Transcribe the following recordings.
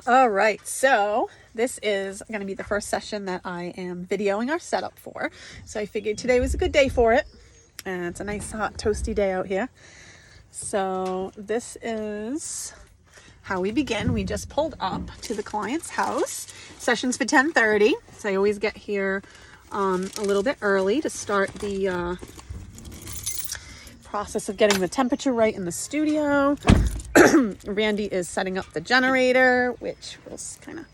All right, so this is going to be the first session that I am videoing our setup for. So I figured today was a good day for it. And it's a nice hot toasty day out here. So this is how we begin. We just pulled up to the client's house. Session's for 10:30. So I always get here a little bit early to start the process of getting the temperature right in the studio. Randy is setting up the generator, which we'll kind of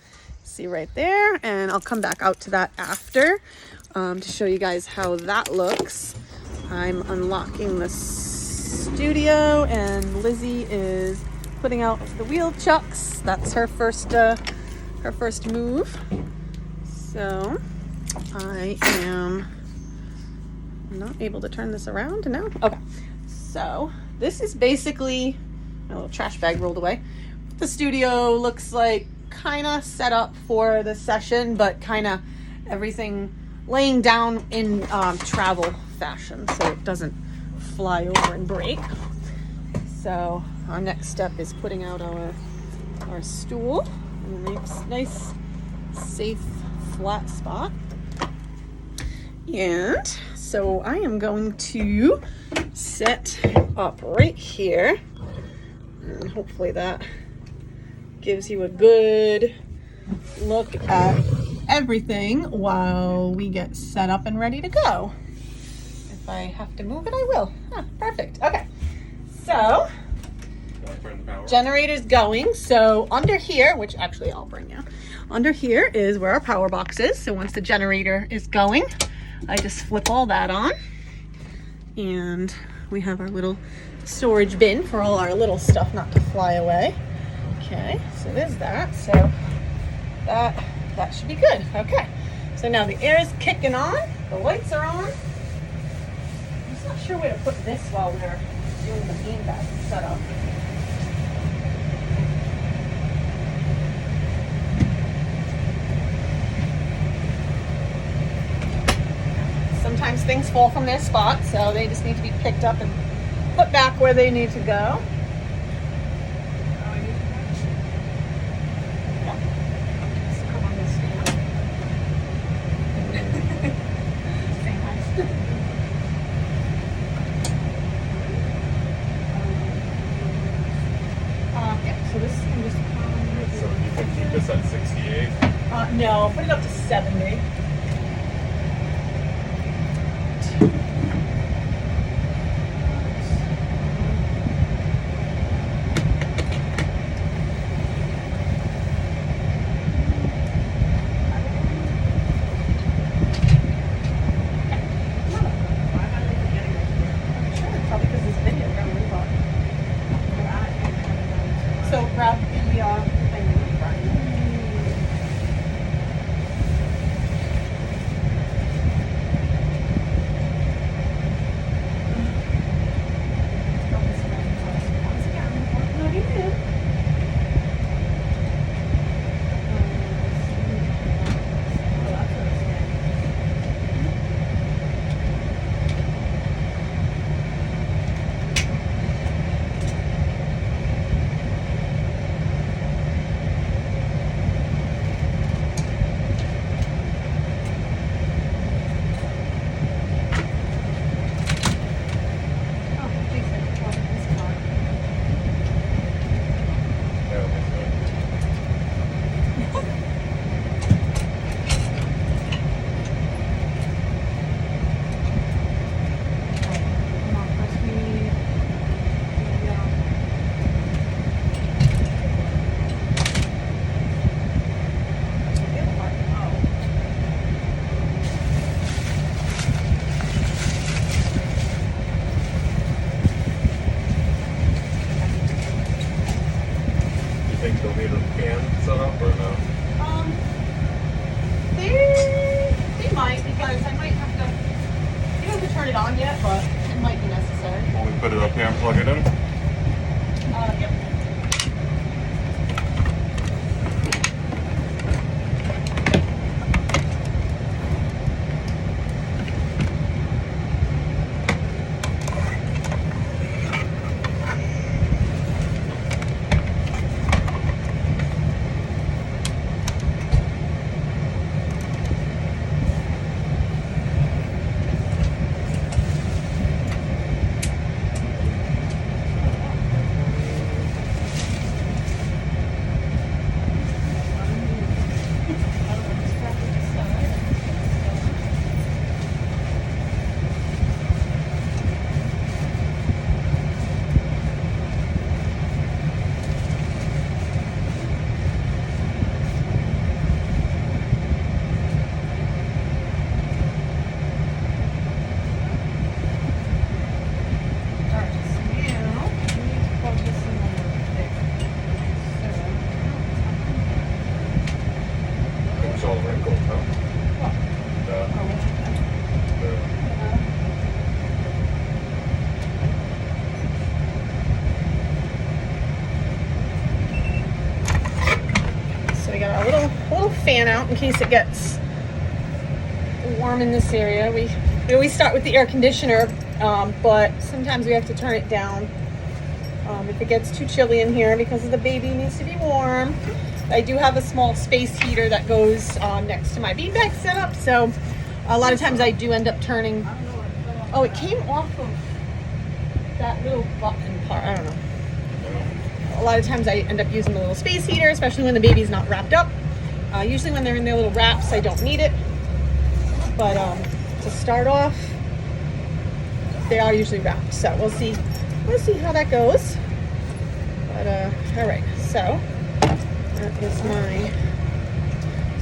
see right there, and I'll come back out to that after to show you guys how that looks. I'm unlocking the studio, and Lizzie is putting out the wheel chucks. That's her first move. So I am not able to turn this around now. Okay, so this is basically my little trash bag rolled away. The studio looks like kind of set up for the session, but kind of everything laying down in travel fashion so it doesn't fly over and break. So our next step is putting out our stool in a nice safe flat spot. And so I am going to set up right here, and hopefully that gives you a good look at everything while we get set up and ready to go. If I have to move it, I will. Perfect. Okay. So generator's going. So under here, which actually I'll bring you, under here is where our power box is. So once the generator is going, I just flip all that on, and we have our little storage bin for all our little stuff not to fly away. Okay, so there's that. So that should be good. Okay, so now the air is kicking on, the lights are on. I'm just not sure where to put this while we're doing the beanbag setup. Sometimes things fall from their spot, so they just need to be picked up and put back where they need to go. So this can just come. So you can keep this at 68? No, put it up to 70. So grab the thing. Think they'll need a fan set up or no? They might, because I might have to, you don't have to turn it on yet, but it might be necessary. Will we put it up here and plug it in? Yep. difficult, huh? So we got our little fan out in case it gets warm in this area. We always start with the air conditioner, but sometimes we have to turn it down if it gets too chilly in here because the baby needs to be warm. I do have a small space heater that goes next to my beanbag setup, so a lot of times I do end up turning. Oh, it came off of that little button part. I don't know. A lot of times I end up using the little space heater, especially when the baby's not wrapped up. Usually when they're in their little wraps, I don't need it. But to start off, they are usually wrapped. So we'll see how that goes. But all right, so that is my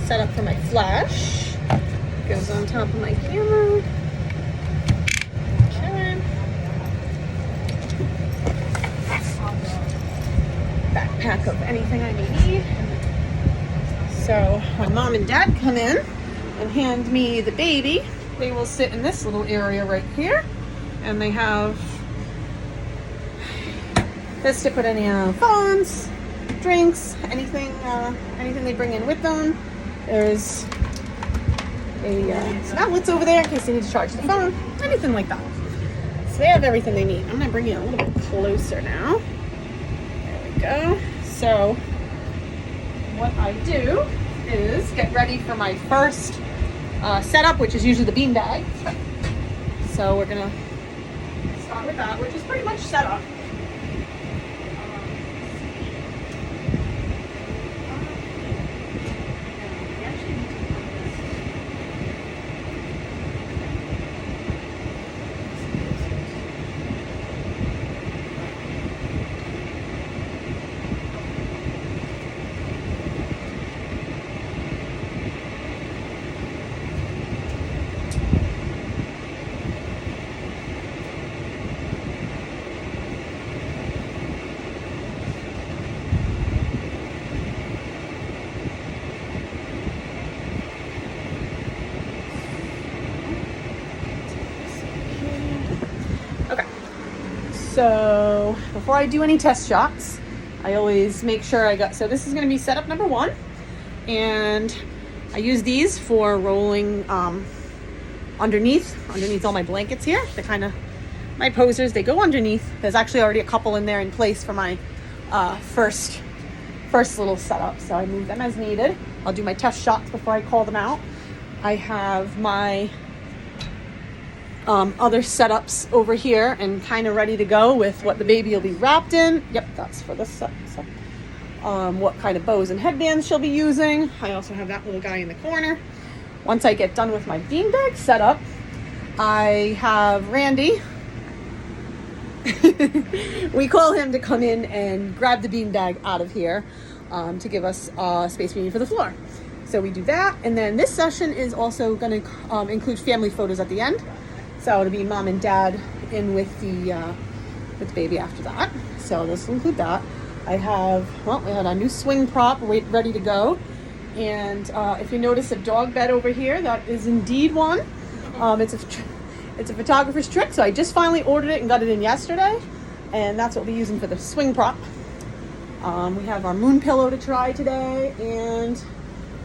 setup for my flash. Goes on top of my camera. Okay. Backpack of anything I may need. So when mom and dad come in and hand me the baby, they will sit in this little area right here, and they have this to put any phones, drinks, anything they bring in with them. There's some outlets over there in case they need to charge the phone, anything like that. So they have everything they need. I'm gonna bring you a little bit closer now. There we go. So what I do is get ready for my first setup, which is usually the beanbag. So we're gonna start with that, which is pretty much set up. So before I do any test shots, I always make sure so this is going to be setup number 1, and I use these for rolling underneath all my blankets here. They're kind of my posers. They go underneath. There's actually already a couple in there in place for my first little setup, so I move them as needed. I'll do my test shots before I call them out. I have my other setups over here and kind of ready to go with what the baby will be wrapped in. Yep, that's for this set. So, what kind of bows and headbands she'll be using. I also have that little guy in the corner. Once I get done with my beanbag setup, I have Randy. We call him to come in and grab the beanbag out of here to give us space we need for the floor. So we do that, and then this session is also going to include family photos at the end. So it'll be mom and dad in with the baby after that. So this will include that. We had a new swing prop ready to go. And if you notice a dog bed over here, that is indeed one. It's a photographer's trick. So I just finally ordered it and got it in yesterday. And that's what we'll be using for the swing prop. We have our moon pillow to try today. And,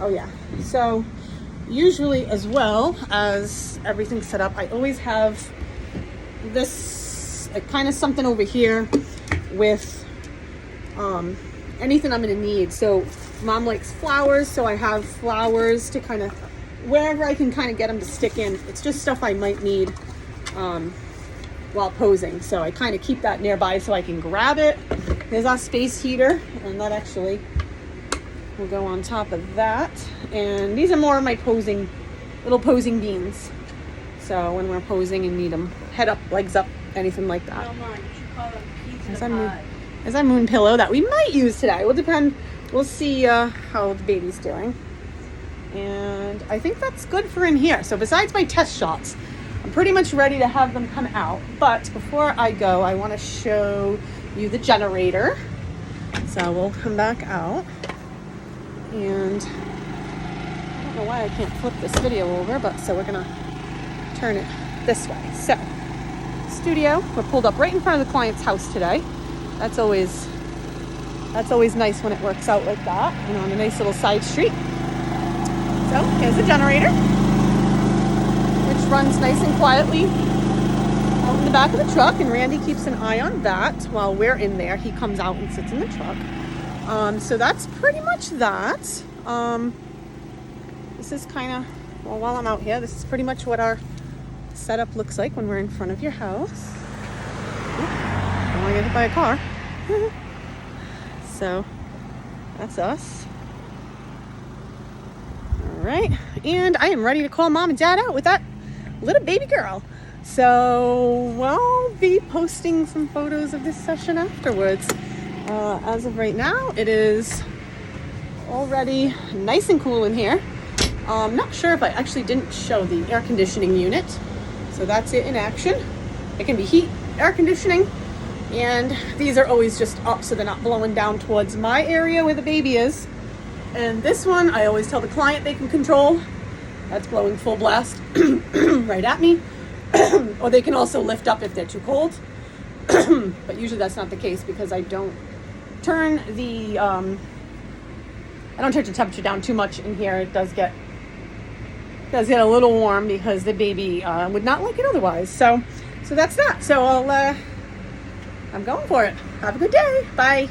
oh yeah. So usually, as well as everything set up, I always have this kind of something over here with anything I'm going to need. So mom likes flowers, so I have flowers to kind of wherever I can kind of get them to stick in. It's just stuff I might need while posing, so I kind of keep that nearby so I can grab it. There's our space heater, and that actually will go on top of that. And these are more of my little posing beans. So when we're posing and need them head up, legs up, anything like that. There's our moon pillow that we might use today. Will depend. We'll see how the baby's doing. And I think that's good for in here. So besides my test shots, I'm pretty much ready to have them come out. But before I go, I want to show you the generator. So we'll come back out. And I don't don't know why I can't flip this video over, but so we're gonna turn it this way. So, studio, we're pulled up right in front of the client's house today. That's always nice when it works out like that, and on a nice little side street. So here's the generator, which runs nice and quietly out in the back of the truck, and Randy keeps an eye on that while we're in there. He comes out and sits in the truck. So that's pretty much that. This is kind of, well, while I'm out here, this is pretty much what our setup looks like when we're in front of your house. Don't want to get hit by a car. So that's us. All right, and I am ready to call mom and dad out with that little baby girl. So I'll be posting some photos of this session afterwards. As of right now, it is already nice and cool in here. I'm not sure if I actually didn't show the air conditioning unit. So that's it in action. It can be heat, air conditioning, and these are always just up so they're not blowing down towards my area where the baby is. And this one, I always tell the client they can control. That's blowing full blast right at me. Or they can also lift up if they're too cold. But usually that's not the case because I don't turn the temperature down too much in here. It does get a little warm because the baby would not like it otherwise. So that's that. So I'm going for it. Have a good day. Bye.